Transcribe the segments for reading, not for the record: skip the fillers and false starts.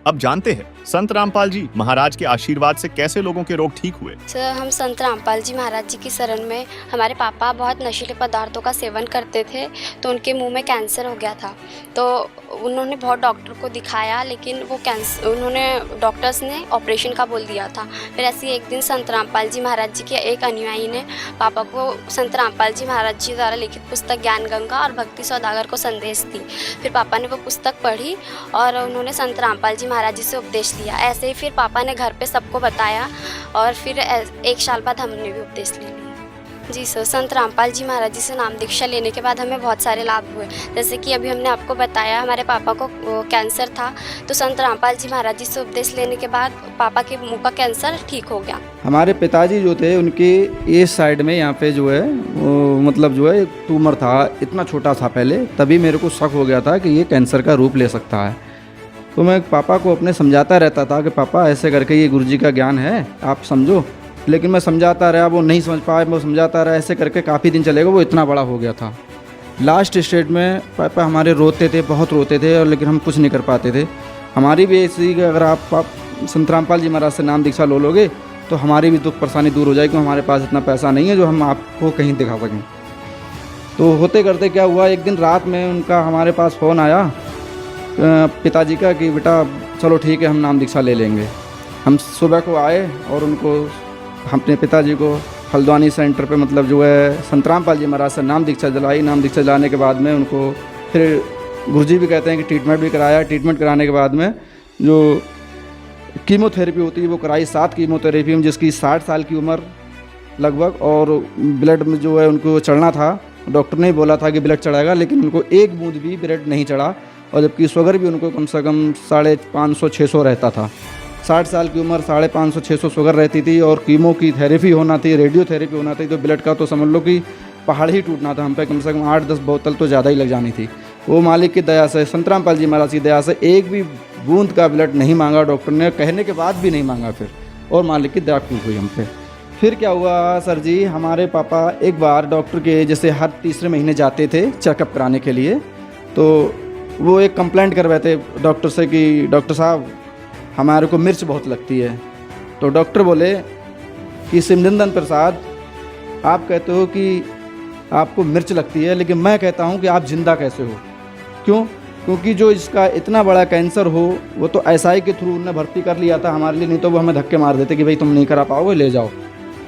अब जानते हैं संत रामपाल जी महाराज के आशीर्वाद से कैसे लोगों के रोग ठीक हुए। सर, हम संत रामपाल जी महाराज जी की शरण में, हमारे पापा बहुत नशीले पदार्थों का सेवन करते थे, तो उनके मुंह में कैंसर हो गया था। तो उन्होंने बहुत डॉक्टर को दिखाया, लेकिन वो डॉक्टर्स ने ऑपरेशन का बोल दिया था। फिर ऐसे ही एक दिन संत रामपाल जी महाराज जी के एक अनुयायी ने पापा को संत रामपाल जी महाराज जी द्वारा लिखित पुस्तक ज्ञान गंगा और भक्ति सौदागर को संदेश दी। फिर पापा ने वो पुस्तक पढ़ी और उन्होंने संत रामपाल जी महाराज जी से उपदेश लिया। ऐसे ही फिर पापा ने घर पे सबको बताया और फिर 1 साल बाद हमने भी उपदेश ले लिया। जी सर, संत रामपाल जी महाराज जी से नाम दीक्षा लेने के बाद हमें बहुत सारे लाभ हुए। जैसे कि अभी हमने आपको बताया, हमारे पापा को कैंसर था, तो संत रामपाल जी महाराज जी से उपदेश लेने के बाद पापा के मुंह का कैंसर ठीक हो गया। हमारे पिताजी जो थे, उनके इस साइड में यहाँ पे जो है वो मतलब जो है एक ट्यूमर था, इतना छोटा था पहले, तभी मेरे को शक हो गया था कि ये कैंसर का रूप ले सकता है। तो मैं पापा को अपने समझाता रहता था कि पापा ऐसे करके ये गुरुजी का ज्ञान है, आप समझो। लेकिन मैं समझाता रहा, वो नहीं समझ पाया, मैं समझाता रहा, ऐसे करके काफ़ी दिन चलेगा, वो इतना बड़ा हो गया था। लास्ट स्टेज में पापा हमारे रोते थे, बहुत रोते थे, और लेकिन हम कुछ नहीं कर पाते थे। हमारी भी ऐसी, अगर आप संत रामपाल जी महाराज से नाम दीक्षा लो लोगे तो हमारी भी दुख परेशानी दूर हो जाएगी। हमारे पास इतना पैसा नहीं है जो हम आपको कहीं दिखा सकें। तो होते करते क्या हुआ, एक दिन रात में उनका हमारे पास फ़ोन आया पिताजी का कि बेटा चलो ठीक है, हम नाम दीक्षा ले लेंगे। हम सुबह को आए और उनको, अपने पिताजी को हल्द्वानी सेंटर पे मतलब जो है संत रामपाल जी महाराज से नाम दीक्षा दिलाई। नाम दीक्षा दिलाने के बाद में उनको फिर गुरुजी भी कहते हैं कि ट्रीटमेंट भी कराया। ट्रीटमेंट कराने के बाद में जो कीमोथेरेपी होती है वो कराई, 7 कीमोथेरेपी में, जिसकी 60 साल की उम्र लगभग, और ब्लड में जो है उनको चढ़ना था। डॉक्टर ने बोला था कि ब्लड चढ़ाएगा, लेकिन उनको 1 बूंद भी ब्लड नहीं चढ़ा, और जबकि शुगर भी उनको कम से कम 550-600 रहता था। 60 साल की उम्र, 550-600 शुगर रहती थी, और कीमो की थेरेपी होना थी, रेडियोथेरेपी होना थी, तो ब्लड का तो समझ लो कि पहाड़ ही टूटना था। हम पे कम से कम 8-10 बोतल तो ज़्यादा ही लग जानी थी। वो मालिक की दया से, संत रामपाल जी महाराज की दया से, 1 भी बूंद का ब्लड नहीं मांगा डॉक्टर ने, कहने के बाद भी नहीं मांगा फिर, और मालिक की दया खूब हुई हम पे। फिर क्या हुआ सर जी, हमारे पापा एक बार डॉक्टर के, जैसे हर तीसरे महीने जाते थे चेकअप कराने के लिए, तो वो एक कंप्लेंट करवाए थे डॉक्टर से कि डॉक्टर साहब हमारे को मिर्च बहुत लगती है। तो डॉक्टर बोले कि सिमरंदन प्रसाद, आप कहते हो कि आपको मिर्च लगती है, लेकिन मैं कहता हूँ कि आप जिंदा कैसे हो। क्यों? क्योंकि जो इसका इतना बड़ा कैंसर हो, वो तो एसआई के थ्रू उन्होंने भर्ती कर लिया था हमारे लिए, नहीं तो वो हमें धक्के मार देते कि भाई तुम नहीं करा पाओगे, ले जाओ।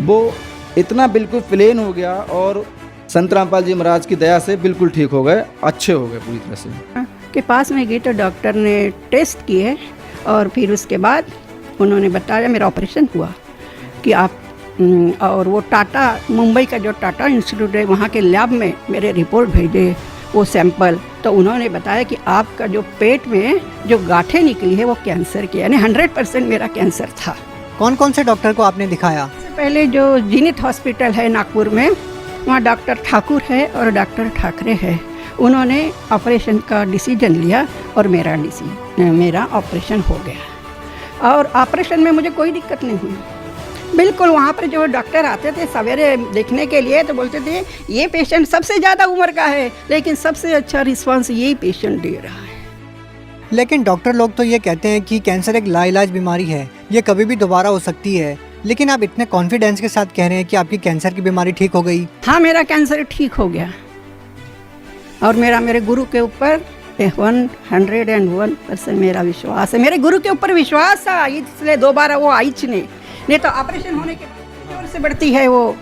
वो इतना बिल्कुल प्लेन हो गया, और संत रामपाल जी महाराज की दया से बिल्कुल ठीक हो गए, अच्छे हो गए पूरी तरह से। के पास में गई तो डॉक्टर ने टेस्ट किए, और फिर उसके बाद उन्होंने बताया, मेरा ऑपरेशन हुआ कि आप, और वो टाटा, मुंबई का जो टाटा इंस्टीट्यूट है, वहाँ के लैब में मेरे रिपोर्ट भेजे, वो सैंपल, तो उन्होंने बताया कि आपका जो पेट में जो गांठें निकली है वो कैंसर की, यानी 100% मेरा कैंसर था। कौन कौन से डॉक्टर को आपने दिखाया? पहले जो जीनित हॉस्पिटल है नागपुर में, वहाँ डॉक्टर ठाकुर है और डॉक्टर ठाकरे है। उन्होंने ऑपरेशन का डिसीजन लिया और मेरा ऑपरेशन हो गया, और ऑपरेशन में मुझे कोई दिक्कत नहीं हुई। बिल्कुल, वहाँ पर जो डॉक्टर आते थे सवेरे देखने के लिए, तो बोलते थे ये पेशेंट सबसे ज़्यादा उम्र का है, लेकिन सबसे अच्छा रिस्पांस यही पेशेंट दे रहा है। लेकिन डॉक्टर लोग तो ये कहते हैं कि कैंसर एक लाइलाज बीमारी है, ये कभी भी दोबारा हो सकती है, लेकिन आप इतने कॉन्फिडेंस के साथ कह रहे हैं कि आपकी कैंसर की बीमारी ठीक हो गई। हाँ, मेरा कैंसर ठीक हो गया, और मेरे गुरु के ऊपर 101% मेरा विश्वास है। मेरे गुरु के ऊपर विश्वास था, इसलिए दोबारा वो आई नहीं तो ऑपरेशन होने के बाद जोर से बढ़ती है वो,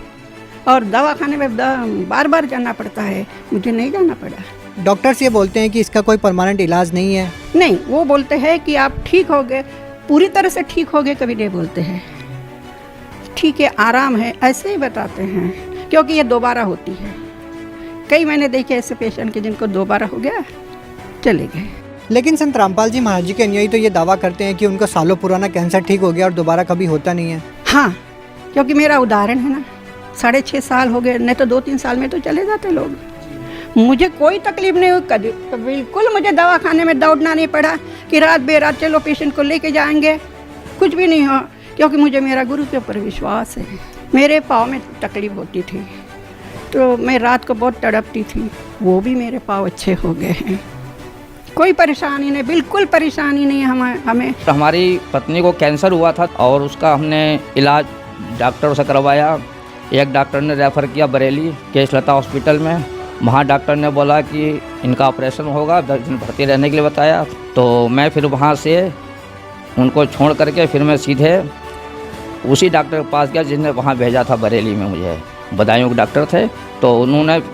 और दवाखाने में बार बार जाना पड़ता है, मुझे नहीं जाना पड़ा। डॉक्टर्स ये बोलते हैं कि इसका कोई परमानेंट इलाज नहीं है। नहीं, वो बोलते हैं कि आप ठीक हो गए, पूरी तरह से ठीक हो गए कभी नहीं बोलते हैं, ठीक है आराम है, ऐसे ही बताते हैं, क्योंकि ये दोबारा होती है। कई मैंने देखे ऐसे पेशेंट के जिनको दोबारा हो गया, चले गए। लेकिन संत रामपाल जी महाराज जी के अनुयायी तो ये दावा करते हैं कि उनका सालों पुराना कैंसर ठीक हो गया और दोबारा कभी होता नहीं है। हाँ, क्योंकि मेरा उदाहरण है ना, 6.5 साल हो गए, नहीं तो 2-3 साल में तो चले जाते लोग। मुझे कोई तकलीफ नहीं हुई कभी, बिल्कुल मुझे दवाखाने में दौड़ना नहीं पड़ा कि रात बेरात चलो पेशेंट को लेके जाएंगे, कुछ भी नहीं हुआ, क्योंकि मुझे मेरा गुरु के ऊपर विश्वास है। मेरे पाँव में तकलीफ होती थी, तो मैं रात को बहुत तड़पती थी, वो भी मेरे पाँव अच्छे हो गए हैं, कोई परेशानी नहीं, बिल्कुल परेशानी नहीं हमें। हमारी पत्नी को कैंसर हुआ था और उसका हमने इलाज डॉक्टर से करवाया। एक डॉक्टर ने रेफ़र किया बरेली केशलता हॉस्पिटल में। वहाँ डॉक्टर ने बोला कि इनका ऑपरेशन होगा, 10 दिन भर्ती रहने के लिए बताया। तो मैं फिर वहाँ से उनको छोड़ करके फिर मैं सीधे उसी डॉक्टर के पास गया जिसने वहाँ भेजा था बरेली में। मुझे बदायूं के डॉक्टर थे, तो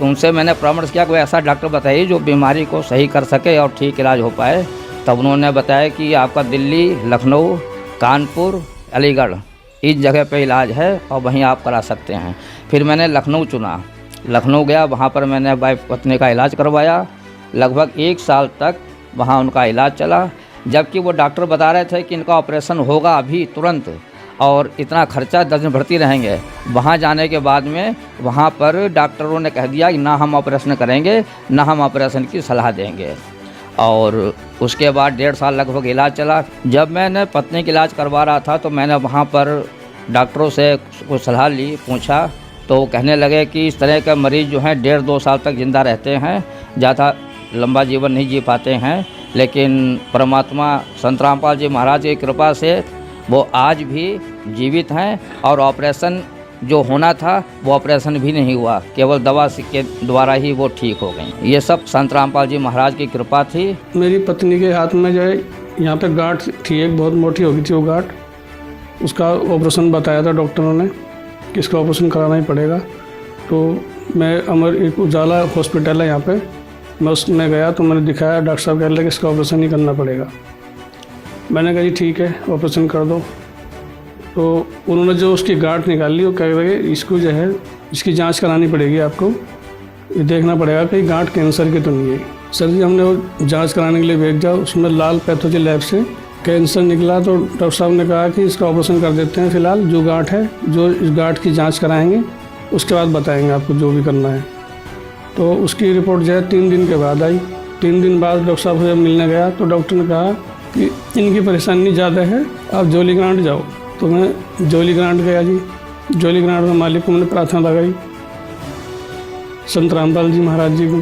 उनसे मैंने परामर्श किया कोई ऐसा डॉक्टर बताइए जो बीमारी को सही कर सके और ठीक इलाज हो पाए। तब उन्होंने बताया कि आपका दिल्ली, लखनऊ, कानपुर, अलीगढ़ इस जगह पे इलाज है और वहीं आप करा सकते हैं। फिर मैंने लखनऊ चुना। लखनऊ गया, वहाँ पर मैंने वाइफ पत्नी का इलाज करवाया। लगभग 1 साल तक वहाँ उनका इलाज चला, जबकि वो डॉक्टर बता रहे थे कि इनका ऑपरेशन होगा अभी तुरंत और इतना खर्चा, 10 दिन भर्ती रहेंगे। वहाँ जाने के बाद में वहाँ पर डॉक्टरों ने कह दिया कि ना हम ऑपरेशन करेंगे, ना हम ऑपरेशन की सलाह देंगे। और उसके बाद 1.5 साल लगभग इलाज चला। जब मैंने पत्नी का इलाज करवा रहा था तो मैंने वहाँ पर डॉक्टरों से कुछ सलाह ली, पूछा, तो कहने लगे कि इस तरह के मरीज़ जो हैं 1.5-2 साल तक ज़िंदा रहते हैं, ज़्यादा लंबा जीवन नहीं जी पाते हैं। लेकिन परमात्मा संत रामपाल जी महाराज की कृपा से वो आज भी जीवित हैं और ऑपरेशन जो होना था वो ऑपरेशन भी नहीं हुआ, केवल दवा के द्वारा ही वो ठीक हो गई। ये सब संत रामपाल जी महाराज की कृपा थी। मेरी पत्नी के हाथ में जो है यहाँ पे गांठ थी, एक बहुत मोटी हो गई थी वो गांठ। उसका ऑपरेशन बताया था डॉक्टरों ने कि इसका ऑपरेशन कराना ही पड़ेगा। तो मैं एक उजाला हॉस्पिटल है यहाँ पे, मैं उसमें गया तो मैंने दिखाया। डॉक्टर साहब कह रहे कि इसका ऑपरेशन ही करना पड़ेगा। मैंने कहा जी ठीक है, ऑपरेशन कर दो। तो उन्होंने जो उसकी गांठ निकाली वो कह रहे इसको जो है इसकी जांच करानी पड़ेगी, आपको ये देखना पड़ेगा कि गांठ कैंसर की तो नहीं है। सर जी हमने वो जांच कराने के लिए भेजा, उसमें लाल पैथोलॉजी लैब से कैंसर निकला। तो डॉक्टर साहब ने कहा कि इसका ऑपरेशन कर देते हैं फ़िलहाल, जो गांठ है, जो इस गांठ की जाँच कराएँगे उसके बाद बताएँगे आपको जो भी करना है। तो उसकी रिपोर्ट जो है 3 दिन के बाद आई। 3 दिन बाद डॉक्टर साहब से मिलने गया तो डॉक्टर ने कहा कि इनकी परेशानी ज़्यादा है, आप जोलीग्रांट जाओ। तो मैं जोलीग्रांट गया जी। जोलीग्रांट में मालिक को मैंने प्रार्थना लगाई, संत रामपाल जी महाराज जी को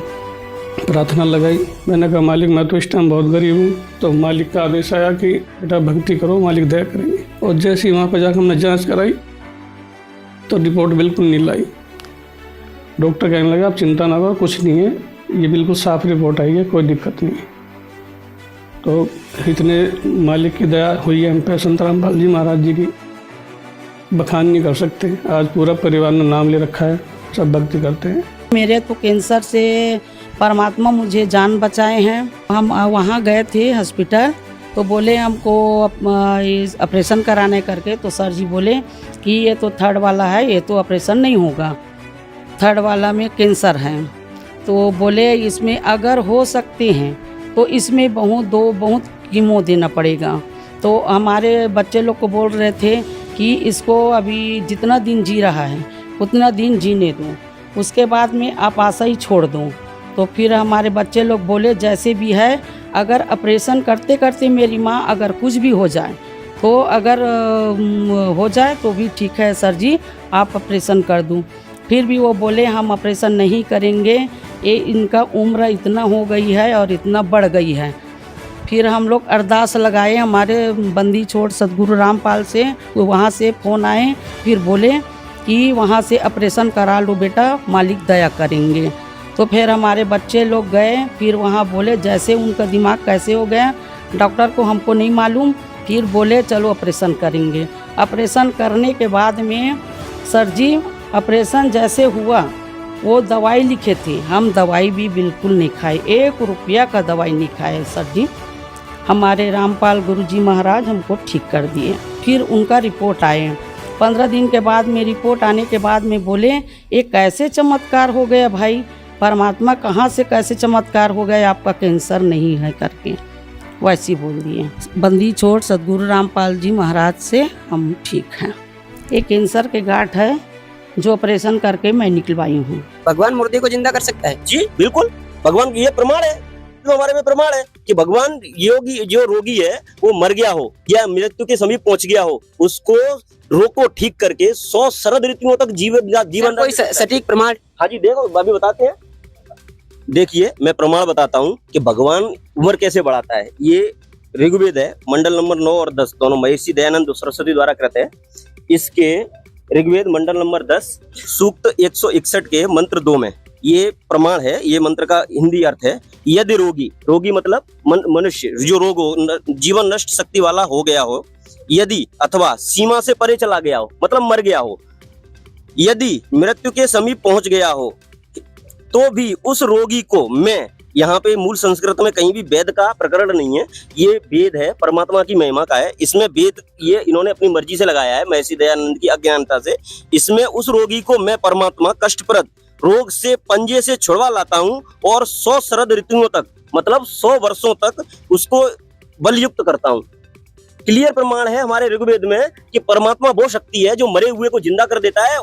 प्रार्थना लगाई। मैंने कहा मालिक मैं तो इस टाइम बहुत गरीब हूँ। तो मालिक का आदेश आया कि बेटा भक्ति करो, मालिक दया करेंगे। और जैसे ही वहाँ पर जाकर हमने जाँच कराई तो रिपोर्ट बिल्कुल नहीं लाई। डॉक्टर कहने लगा आप चिंता ना करो, कुछ नहीं है, ये बिल्कुल साफ रिपोर्ट आई है, कोई दिक्कत नहीं है। तो इतने मालिक की दया हुई है हम पे, संत रामपाल जी महाराज जी की बखान नहीं कर सकते। आज पूरा परिवार ने नाम ले रखा है, सब भक्ति करते हैं। मेरे तो कैंसर से परमात्मा मुझे जान बचाए हैं। हम वहाँ गए थे हॉस्पिटल, तो बोले हमको ऑपरेशन कराने करके। तो सर जी बोले कि ये तो 3rd वाला है, ये तो ऑपरेशन नहीं होगा, 3rd वाला में कैंसर है। तो बोले इसमें अगर हो सकते हैं तो इसमें बहुत कीमो देना पड़ेगा। तो हमारे बच्चे लोग को बोल रहे थे कि इसको अभी जितना दिन जी रहा है उतना दिन जीने दो, उसके बाद में आप आशा ही छोड़ दो। तो फिर हमारे बच्चे लोग बोले जैसे भी है, अगर ऑपरेशन करते करते मेरी माँ अगर कुछ भी हो जाए तो अगर हो जाए तो भी ठीक है सर जी, आप ऑपरेशन कर दूँ। फिर भी वो बोले हम ऑपरेशन नहीं करेंगे, ये इनका उम्र इतना हो गई है और इतना बढ़ गई है। फिर हम लोग अरदास लगाए हमारे बंदी छोड़ सदगुरु रामपाल से, तो वहाँ से फ़ोन आए, फिर बोले कि वहाँ से ऑपरेशन करा लो बेटा, मालिक दया करेंगे। तो फिर हमारे बच्चे लोग गए, फिर वहाँ बोले जैसे उनका दिमाग कैसे हो गया डॉक्टर को हमको नहीं मालूम। फिर बोले चलो ऑपरेशन करेंगे। ऑपरेशन करने के बाद में सर जी ऑपरेशन जैसे हुआ, वो दवाई लिखे थे, हम दवाई भी बिल्कुल नहीं खाए, 1 रुपया का दवाई नहीं खाए सर जी। हमारे रामपाल गुरुजी महाराज हमको ठीक कर दिए। फिर उनका रिपोर्ट आए, 15 दिन के बाद में रिपोर्ट आने के बाद में बोले ये कैसे चमत्कार हो गया भाई, परमात्मा कहाँ से कैसे चमत्कार हो गया, आपका कैंसर नहीं है करके वैसे बोल दिए। बंदी छोड़ सदगुरु रामपाल जी महाराज से हम ठीक हैं। ये कैंसर के गांठ है जो ऑपरेशन करके मैं निकलवाई हूँ। भगवान मुर्दे को जिंदा कर सकता है जी, बिल्कुल। भगवान ये प्रमाण है, तो हमारे में प्रमाण है कि भगवान योगी जो रोगी है वो मर गया हो या मृत्यु के समीप पहुंच गया हो, उसको रोग को ठीक करके 100 शरद ऋतुओं तक जीवन कोई सटीक प्रमाण? हाँ जी, देखो अभी बताते हैं। देखिए मैं प्रमाण बताता हूँ कि भगवान उम्र कैसे बढ़ाता है। ये ऋग्वेद है, मंडल नंबर 9 और 10 दोनों महर्षि दयानंद सरस्वती द्वारा कृत है। इसके ऋग्वेद मंडल नंबर 10 सूक्त 161 के मंत्र 2 में ये प्रमाण है। ये मंत्र का हिंदी अर्थ है, यदि रोगी मतलब मनुष्य जो रोग हो, जीवन नष्ट शक्ति वाला हो गया हो, यदि अथवा सीमा से परे चला गया हो मतलब मर गया हो, यदि मृत्यु के समीप पहुंच गया हो, तो भी उस रोगी को मैं, यहाँ पे मूल संस्कृत में कहीं भी वेद का प्रकरण नहीं है, ये वेद है, परमात्मा की महिमा का है। इसमें वेद ये इन्होंने अपनी मर्जी से लगाया है, महर्षि दयानंद की अज्ञानता से। इसमें उस रोगी को मैं परमात्मा कष्टप्रद रोग से पंजे से छुड़वा लाता हूँ और 100 शरद ऋतुओं तक मतलब 100 वर्षों तक उसको बलयुक्त करता हूँ। क्लियर प्रमाण है हमारे ऋग्वेद में कि परमात्मा वो शक्ति है जो मरे हुए को जिंदा कर देता है।